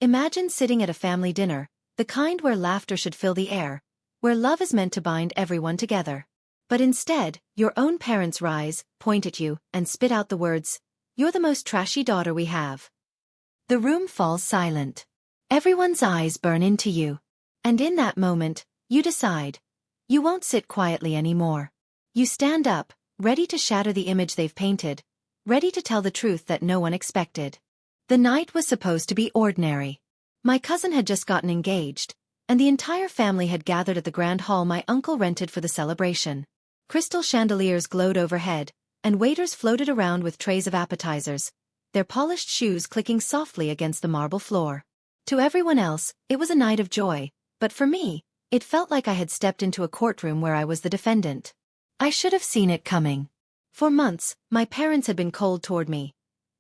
Imagine sitting at a family dinner, the kind where laughter should fill the air, where love is meant to bind everyone together. But instead, your own parents rise, point at you, and spit out the words, "You're the most trashy daughter we have." The room falls silent. Everyone's eyes burn into you. And in that moment, you decide. You won't sit quietly anymore. You stand up, ready to shatter the image they've painted, ready to tell the truth that no one expected. The night was supposed to be ordinary. My cousin had just gotten engaged, and the entire family had gathered at the grand hall my uncle rented for the celebration. Crystal chandeliers glowed overhead, and waiters floated around with trays of appetizers, their polished shoes clicking softly against the marble floor. To everyone else, it was a night of joy, but for me, it felt like I had stepped into a courtroom where I was the defendant. I should have seen it coming. For months, my parents had been cold toward me.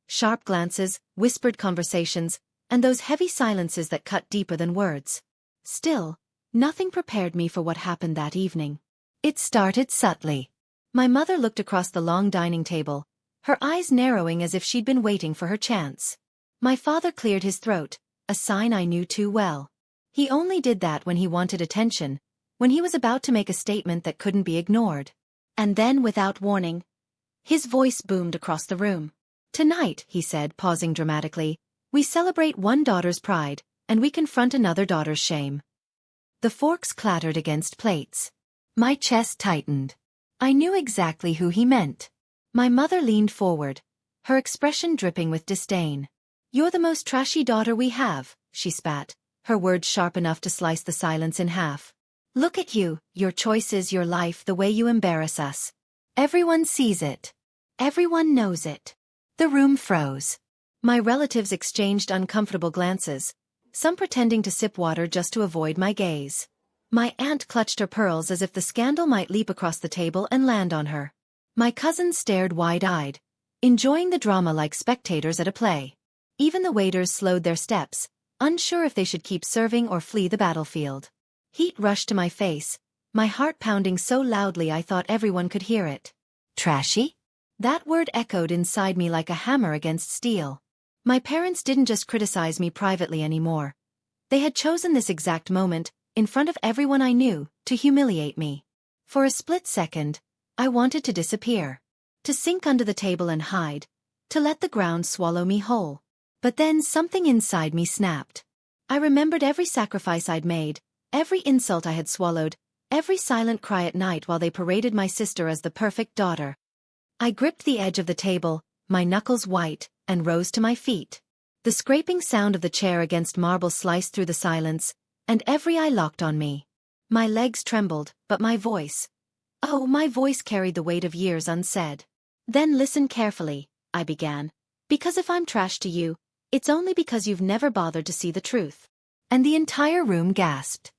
Sharp glances, whispered conversations, and those heavy silences that cut deeper than words. Still, nothing prepared me for what happened that evening. It started subtly. My mother looked across the long dining table, her eyes narrowing as if she'd been waiting for her chance. My father cleared his throat, a sign I knew too well. He only did that when he wanted attention, when he was about to make a statement that couldn't be ignored. And then, without warning, his voice boomed across the room. "Tonight," he said, pausing dramatically, "we celebrate one daughter's pride, and we confront another daughter's shame." The forks clattered against plates. My chest tightened. I knew exactly who he meant. My mother leaned forward, her expression dripping with disdain. "You're the most trashy daughter we have," she spat, her words sharp enough to slice the silence in half. "Look at you, your choices, your life, the way you embarrass us. Everyone sees it. Everyone knows it." The room froze. My relatives exchanged uncomfortable glances, some pretending to sip water just to avoid my gaze. My aunt clutched her pearls as if the scandal might leap across the table and land on her. My cousins stared wide-eyed, enjoying the drama like spectators at a play. Even the waiters slowed their steps, unsure if they should keep serving or flee the battlefield. Heat rushed to my face, my heart pounding so loudly I thought everyone could hear it. Trashy? That word echoed inside me like a hammer against steel. My parents didn't just criticize me privately anymore. They had chosen this exact moment, in front of everyone I knew, to humiliate me. For a split second, I wanted to disappear. To sink under the table and hide. To let the ground swallow me whole. But then something inside me snapped. I remembered every sacrifice I'd made, every insult I had swallowed, every silent cry at night while they paraded my sister as the perfect daughter. I gripped the edge of the table, my knuckles white, and rose to my feet. The scraping sound of the chair against marble sliced through the silence, and every eye locked on me. My legs trembled, but my voice. Oh, my voice carried the weight of years unsaid. "Then listen carefully," I began. "Because if I'm trash to you, it's only because you've never bothered to see the truth." And the entire room gasped.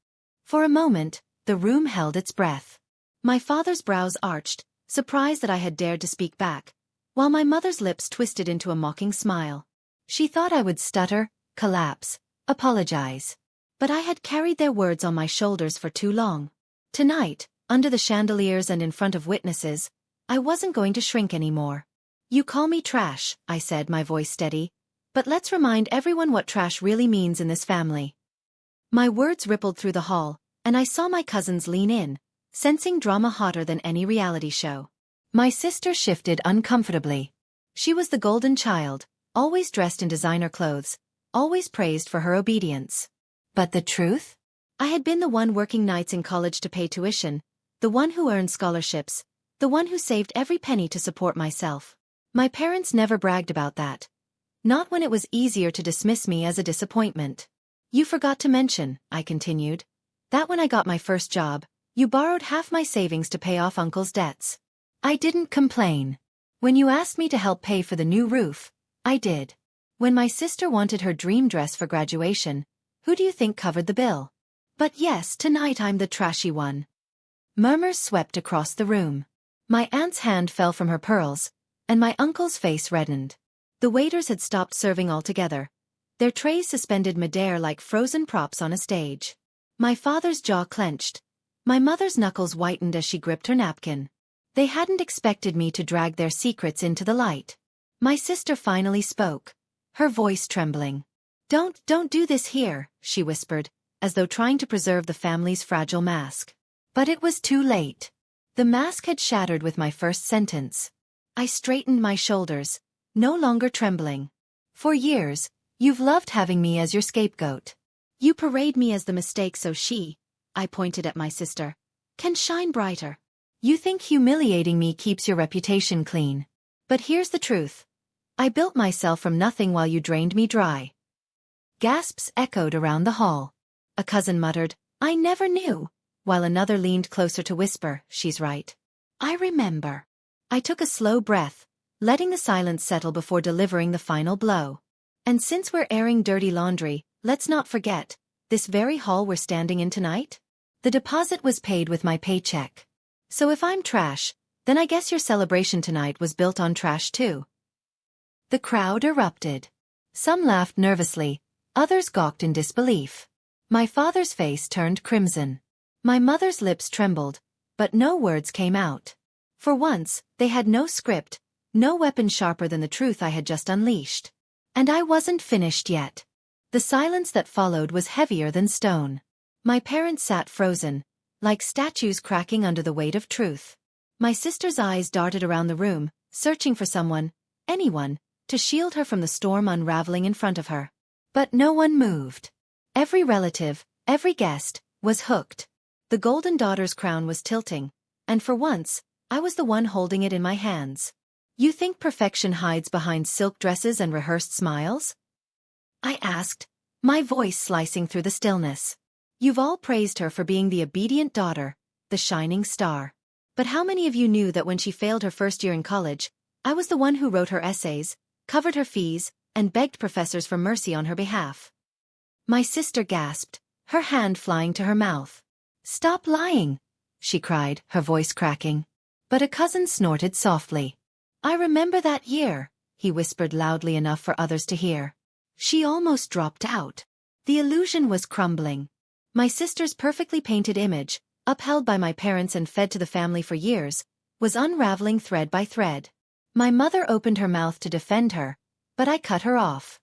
For a moment, the room held its breath. My father's brows arched, surprised that I had dared to speak back, while my mother's lips twisted into a mocking smile. She thought I would stutter, collapse, apologize. But I had carried their words on my shoulders for too long. Tonight, under the chandeliers and in front of witnesses, I wasn't going to shrink anymore. "You call me trash," I said, my voice steady, "but let's remind everyone what trash really means in this family." My words rippled through the hall, and I saw my cousins lean in, sensing drama hotter than any reality show. My sister shifted uncomfortably. She was the golden child, always dressed in designer clothes, always praised for her obedience. But the truth? I had been the one working nights in college to pay tuition, the one who earned scholarships, the one who saved every penny to support myself. My parents never bragged about that. Not when it was easier to dismiss me as a disappointment. "You forgot to mention," I continued, "that when I got my first job, you borrowed half my savings to pay off Uncle's debts." I didn't complain. When you asked me to help pay for the new roof, I did. When my sister wanted her dream dress for graduation, who do you think covered the bill? But yes, tonight I'm the trashy one. Murmurs swept across the room. My aunt's hand fell from her pearls, and my uncle's face reddened. The waiters had stopped serving altogether, their trays suspended midair like frozen props on a stage. My father's jaw clenched. My mother's knuckles whitened as she gripped her napkin. They hadn't expected me to drag their secrets into the light. My sister finally spoke, her voice trembling. Don't do this here, she whispered, as though trying to preserve the family's fragile mask. But it was too late. The mask had shattered with my first sentence. I straightened my shoulders, no longer trembling. For years, you've loved having me as your scapegoat. You parade me as the mistake so I pointed at my sister, can shine brighter. You think humiliating me keeps your reputation clean. But here's the truth. I built myself from nothing while you drained me dry. Gasps echoed around the hall. A cousin muttered, I never knew, while another leaned closer to whisper, she's right. I remember. I took a slow breath, letting the silence settle before delivering the final blow. And since we're airing dirty laundry, let's not forget, this very hall we're standing in tonight? The deposit was paid with my paycheck. So if I'm trash, then I guess your celebration tonight was built on trash too. The crowd erupted. Some laughed nervously, others gawked in disbelief. My father's face turned crimson. My mother's lips trembled, but no words came out. For once, they had no script, no weapon sharper than the truth I had just unleashed. And I wasn't finished yet. The silence that followed was heavier than stone. My parents sat frozen, like statues cracking under the weight of truth. My sister's eyes darted around the room, searching for someone, anyone, to shield her from the storm unraveling in front of her. But no one moved. Every relative, every guest, was hooked. The golden daughter's crown was tilting, and for once, I was the one holding it in my hands. You think perfection hides behind silk dresses and rehearsed smiles? I asked, my voice slicing through the stillness. You've all praised her for being the obedient daughter, the shining star. But how many of you knew that when she failed her first year in college, I was the one who wrote her essays, covered her fees, and begged professors for mercy on her behalf? My sister gasped, her hand flying to her mouth. Stop lying, she cried, her voice cracking. But a cousin snorted softly. I remember that year, he whispered loudly enough for others to hear. She almost dropped out. The illusion was crumbling. My sister's perfectly painted image, upheld by my parents and fed to the family for years, was unraveling thread by thread. My mother opened her mouth to defend her, but I cut her off.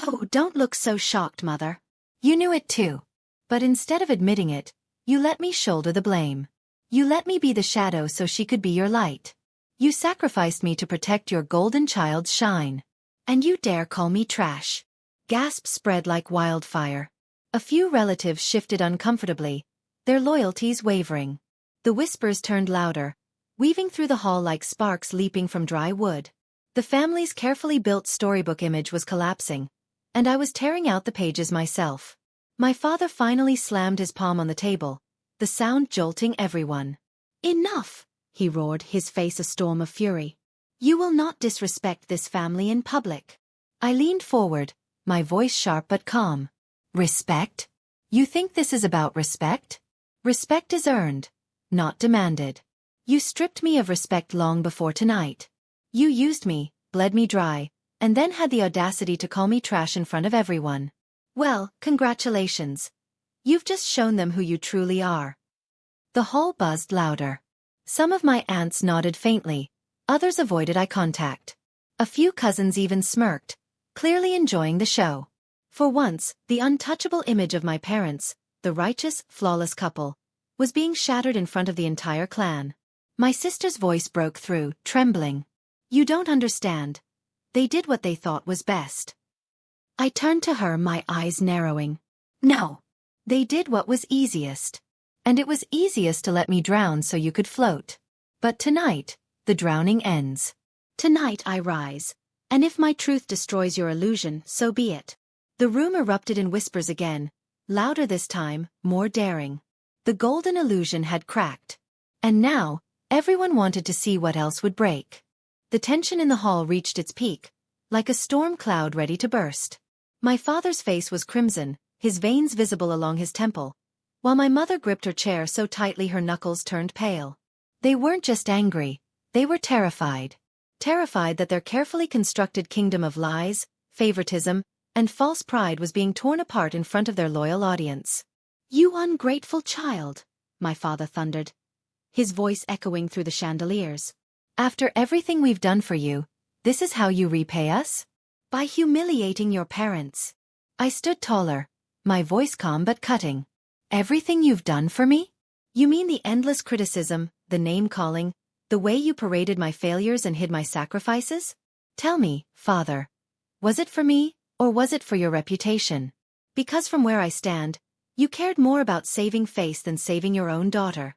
Oh, don't look so shocked, Mother. You knew it too. But instead of admitting it, you let me shoulder the blame. You let me be the shadow so she could be your light. You sacrificed me to protect your golden child's shine. And you dare call me trash. Gasps spread like wildfire. A few relatives shifted uncomfortably, their loyalties wavering. The whispers turned louder, weaving through the hall like sparks leaping from dry wood. The family's carefully built storybook image was collapsing, and I was tearing out the pages myself. My father finally slammed his palm on the table, the sound jolting everyone. Enough, he roared, his face a storm of fury. You will not disrespect this family in public. I leaned forward, my voice sharp but calm. Respect? You think this is about respect? Respect is earned, not demanded. You stripped me of respect long before tonight. You used me, bled me dry, and then had the audacity to call me trash in front of everyone. Well, congratulations. You've just shown them who you truly are. The hall buzzed louder. Some of my aunts nodded faintly, others avoided eye contact. A few cousins even smirked, clearly enjoying the show. For once, the untouchable image of my parents, the righteous, flawless couple, was being shattered in front of the entire clan. My sister's voice broke through, trembling. You don't understand. They did what they thought was best. I turned to her, my eyes narrowing. No. They did what was easiest. And it was easiest to let me drown so you could float. But tonight, the drowning ends. Tonight I rise. And if my truth destroys your illusion, so be it. The room erupted in whispers again, louder this time, more daring. The golden illusion had cracked. And now, everyone wanted to see what else would break. The tension in the hall reached its peak, like a storm cloud ready to burst. My father's face was crimson, his veins visible along his temple, while my mother gripped her chair so tightly her knuckles turned pale. They weren't just angry, they were terrified. Terrified that their carefully constructed kingdom of lies, favoritism, and false pride was being torn apart in front of their loyal audience. You ungrateful child, my father thundered, his voice echoing through the chandeliers. After everything we've done for you, this is how you repay us? By humiliating your parents. I stood taller, my voice calm but cutting. Everything you've done for me? You mean the endless criticism, the name-calling, the way you paraded my failures and hid my sacrifices? Tell me, Father, was it for me, or was it for your reputation? Because from where I stand, you cared more about saving face than saving your own daughter.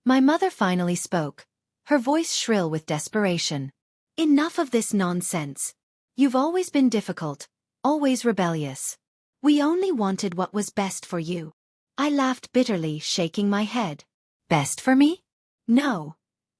My mother finally spoke, her voice shrill with desperation. Enough of this nonsense. You've always been difficult, always rebellious. We only wanted what was best for you. I laughed bitterly, shaking my head. Best for me? No.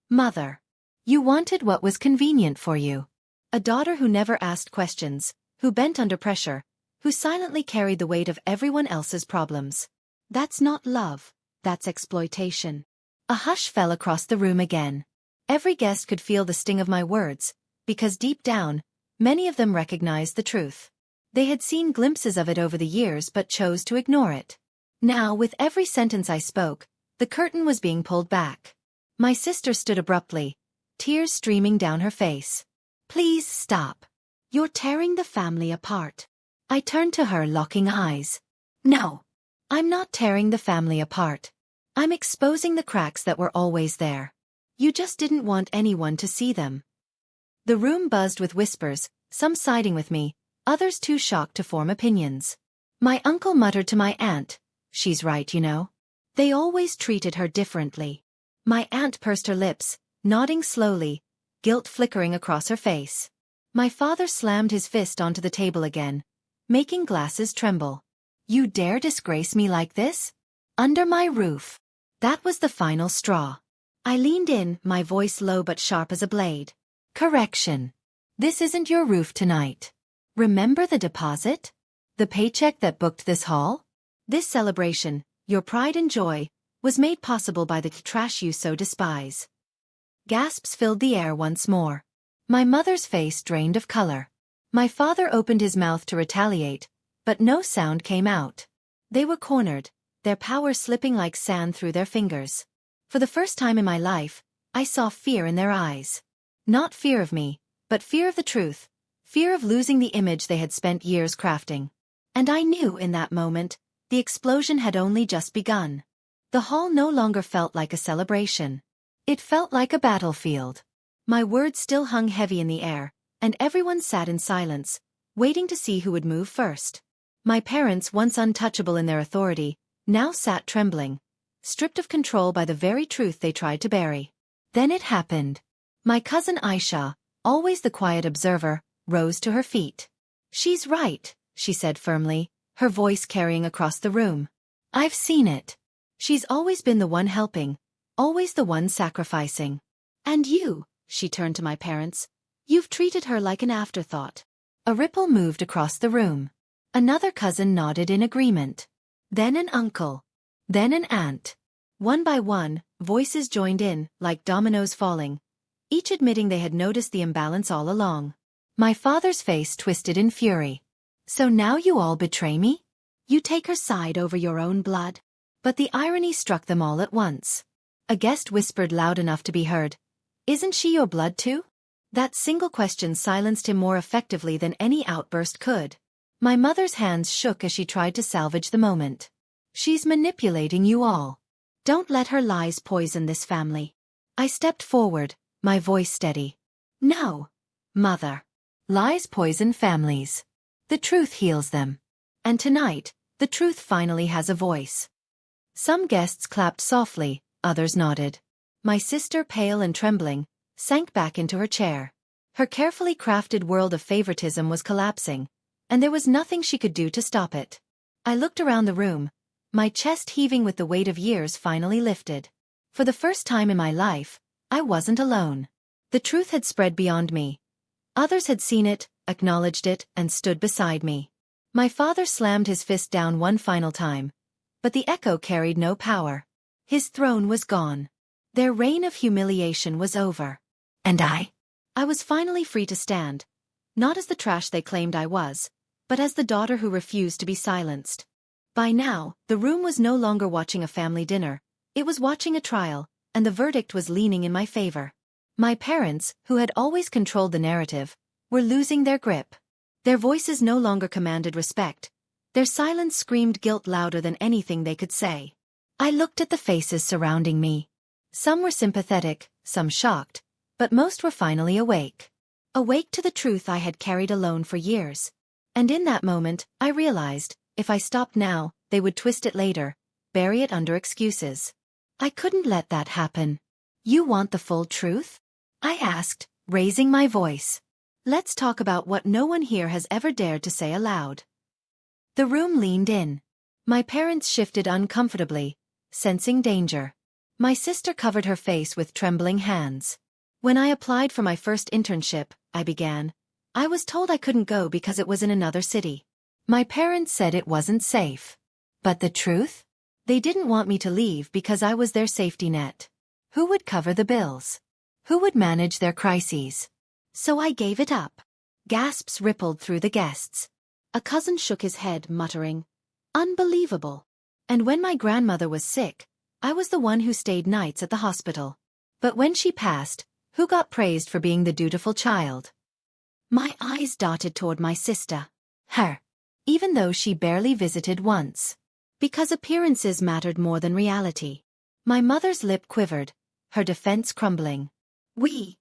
Mother. You wanted what was convenient for you. A daughter who never asked questions, who bent under pressure, who silently carried the weight of everyone else's problems. That's not love, that's exploitation. A hush fell across the room again. Every guest could feel the sting of my words, because deep down, many of them recognized the truth. They had seen glimpses of it over the years but chose to ignore it. Now, with every sentence I spoke, the curtain was being pulled back. My sister stood abruptly, tears streaming down her face. Please stop. You're tearing the family apart. I turned to her, locking eyes. No. I'm not tearing the family apart. I'm exposing the cracks that were always there. You just didn't want anyone to see them. The room buzzed with whispers, some siding with me, others too shocked to form opinions. My uncle muttered to my aunt, "She's right, you know. They always treated her differently." My aunt pursed her lips, nodding slowly, guilt flickering across her face. My father slammed his fist onto the table again, making glasses tremble. You dare disgrace me like this? Under my roof. That was the final straw. I leaned in, my voice low but sharp as a blade. Correction. This isn't your roof tonight. Remember the deposit? The paycheck that booked this hall? This celebration, your pride and joy, was made possible by the trash you so despise. Gasps filled the air once more. My mother's face drained of color. My father opened his mouth to retaliate, but no sound came out. They were cornered, their power slipping like sand through their fingers. For the first time in my life, I saw fear in their eyes. Not fear of me, but fear of the truth, fear of losing the image they had spent years crafting. And I knew in that moment, the explosion had only just begun. The hall no longer felt like a celebration. It felt like a battlefield. My words still hung heavy in the air, and everyone sat in silence, waiting to see who would move first. My parents, once untouchable in their authority, now sat trembling, stripped of control by the very truth they tried to bury. Then it happened. My cousin Aisha, always the quiet observer, rose to her feet. She's right, she said firmly, her voice carrying across the room. I've seen it. She's always been the one helping, always the one sacrificing. And you, she turned to my parents, you've treated her like an afterthought. A ripple moved across the room. Another cousin nodded in agreement. Then an uncle. Then an aunt. One by one, voices joined in, like dominoes falling, each admitting they had noticed the imbalance all along. My father's face twisted in fury. So now you all betray me? You take her side over your own blood? But the irony struck them all at once. A guest whispered loud enough to be heard, "Isn't she your blood too?" That single question silenced him more effectively than any outburst could. My mother's hands shook as she tried to salvage the moment. She's manipulating you all. Don't let her lies poison this family. I stepped forward, my voice steady. No, Mother. Lies poison families. The truth heals them. And tonight, the truth finally has a voice. Some guests clapped softly, others nodded. My sister, pale and trembling, sank back into her chair. Her carefully crafted world of favoritism was collapsing, and there was nothing she could do to stop it. I looked around the room, my chest heaving with the weight of years finally lifted. For the first time in my life, I wasn't alone. The truth had spread beyond me. Others had seen it, acknowledged it, and stood beside me. My father slammed his fist down one final time, but the echo carried no power. His throne was gone. Their reign of humiliation was over. And I was finally free to stand, not as the trash they claimed I was, but as the daughter who refused to be silenced. By now, the room was no longer watching a family dinner, it was watching a trial, and the verdict was leaning in my favor. My parents, who had always controlled the narrative, were losing their grip. Their voices no longer commanded respect. Their silence screamed guilt louder than anything they could say. I looked at the faces surrounding me. Some were sympathetic, some shocked, but most were finally awake. Awake to the truth I had carried alone for years. And in that moment, I realized, if I stopped now, they would twist it later, bury it under excuses. I couldn't let that happen. You want the full truth? I asked, raising my voice. Let's talk about what no one here has ever dared to say aloud. The room leaned in. My parents shifted uncomfortably, sensing danger. My sister covered her face with trembling hands. When I applied for my first internship, I began. I was told I couldn't go because it was in another city. My parents said it wasn't safe. But the truth? They didn't want me to leave because I was their safety net. Who would cover the bills? Who would manage their crises? So I gave it up. Gasps rippled through the guests. A cousin shook his head, muttering, "Unbelievable." And when my grandmother was sick, I was the one who stayed nights at the hospital. But when she passed, who got praised for being the dutiful child? My eyes darted toward my sister. Her. Even though she barely visited once. Because appearances mattered more than reality. My mother's lip quivered, her defense crumbling. We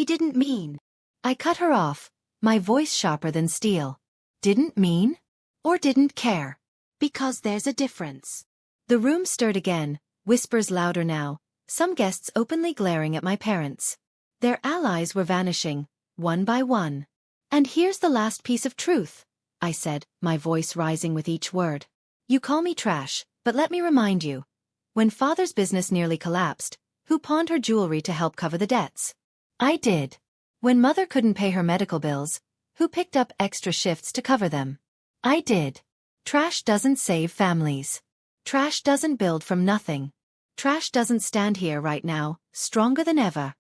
didn't mean. I cut her off, my voice sharper than steel. Didn't mean? Or didn't care? Because there's a difference. The room stirred again, whispers louder now, some guests openly glaring at my parents. Their allies were vanishing, one by one. And here's the last piece of truth, I said, my voice rising with each word. You call me trash, but let me remind you. When Father's business nearly collapsed, who pawned her jewelry to help cover the debts? I did. When Mother couldn't pay her medical bills, who picked up extra shifts to cover them? I did. Trash doesn't save families. Trash doesn't build from nothing. Trash doesn't stand here right now, stronger than ever.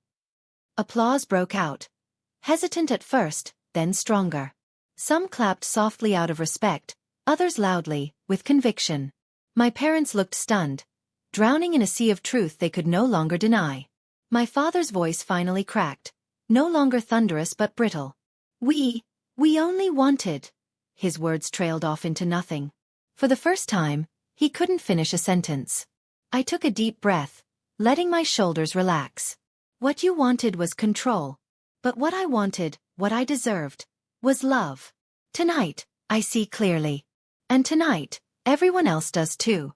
Applause broke out. Hesitant at first, then stronger. Some clapped softly out of respect, others loudly, with conviction. My parents looked stunned, drowning in a sea of truth they could no longer deny. My father's voice finally cracked, no longer thunderous but brittle. We only wanted. His words trailed off into nothing. For the first time, he couldn't finish a sentence. I took a deep breath, letting my shoulders relax. What you wanted was control. But what I wanted, what I deserved, was love. Tonight, I see clearly. And tonight, everyone else does too.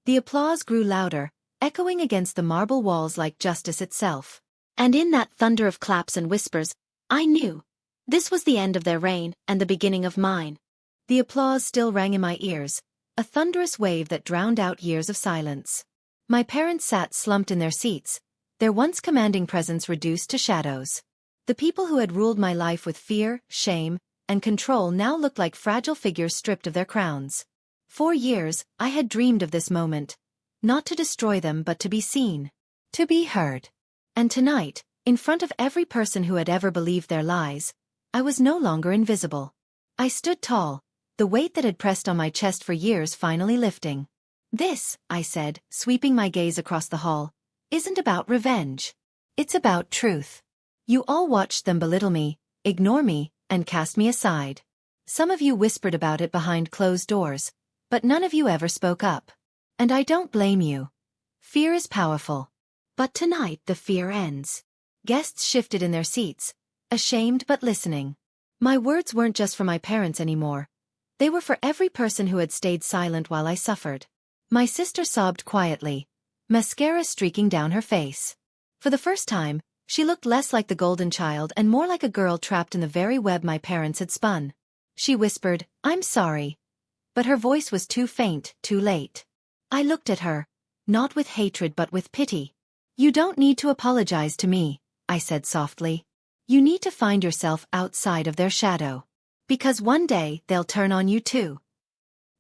The applause grew louder, echoing against the marble walls like justice itself. And in that thunder of claps and whispers, I knew. This was the end of their reign and the beginning of mine. The applause still rang in my ears, a thunderous wave that drowned out years of silence. My parents sat slumped in their seats, their once commanding presence reduced to shadows. The people who had ruled my life with fear, shame, and control now looked like fragile figures stripped of their crowns. For years, I had dreamed of this moment. Not to destroy them but to be seen. To be heard. And tonight, in front of every person who had ever believed their lies, I was no longer invisible. I stood tall, the weight that had pressed on my chest for years finally lifting. This, I said, sweeping my gaze across the hall, isn't about revenge. It's about truth. You all watched them belittle me, ignore me, and cast me aside. Some of you whispered about it behind closed doors, but none of you ever spoke up. And I don't blame you. Fear is powerful. But tonight the fear ends. Guests shifted in their seats, ashamed but listening. My words weren't just for my parents anymore. They were for every person who had stayed silent while I suffered. My sister sobbed quietly, mascara streaking down her face. For the first time, she looked less like the golden child and more like a girl trapped in the very web my parents had spun. She whispered, "I'm sorry." But her voice was too faint, too late. I looked at her, not with hatred but with pity. "You don't need to apologize to me," I said softly. "You need to find yourself outside of their shadow. Because one day they'll turn on you too."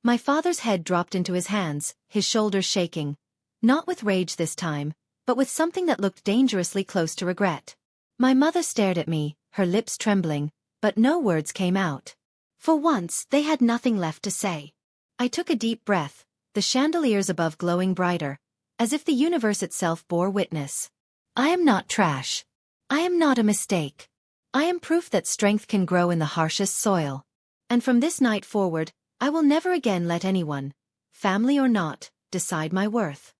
My father's head dropped into his hands, his shoulders shaking. Not with rage this time, but with something that looked dangerously close to regret. My mother stared at me, her lips trembling, but no words came out. For once, they had nothing left to say. I took a deep breath, the chandeliers above glowing brighter, as if the universe itself bore witness. I am not trash. I am not a mistake. I am proof that strength can grow in the harshest soil. And from this night forward, I will never again let anyone, family or not, decide my worth.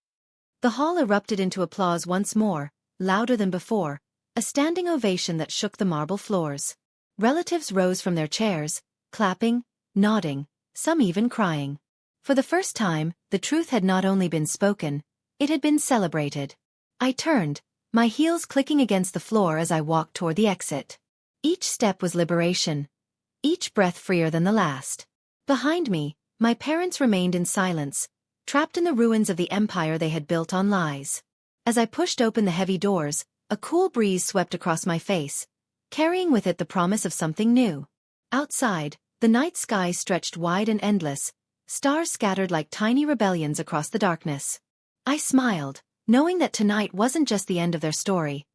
The hall erupted into applause once more, louder than before, a standing ovation that shook the marble floors. Relatives rose from their chairs, clapping, nodding, some even crying. For the first time, the truth had not only been spoken, it had been celebrated. I turned, my heels clicking against the floor as I walked toward the exit. Each step was liberation, each breath freer than the last. Behind me, my parents remained in silence, trapped in the ruins of the empire they had built on lies. As I pushed open the heavy doors, a cool breeze swept across my face, carrying with it the promise of something new. Outside, the night sky stretched wide and endless, stars scattered like tiny rebellions across the darkness. I smiled, knowing that tonight wasn't just the end of their story.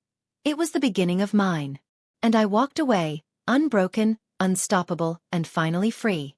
It was the beginning of mine. And I walked away, unbroken, unstoppable, and finally free.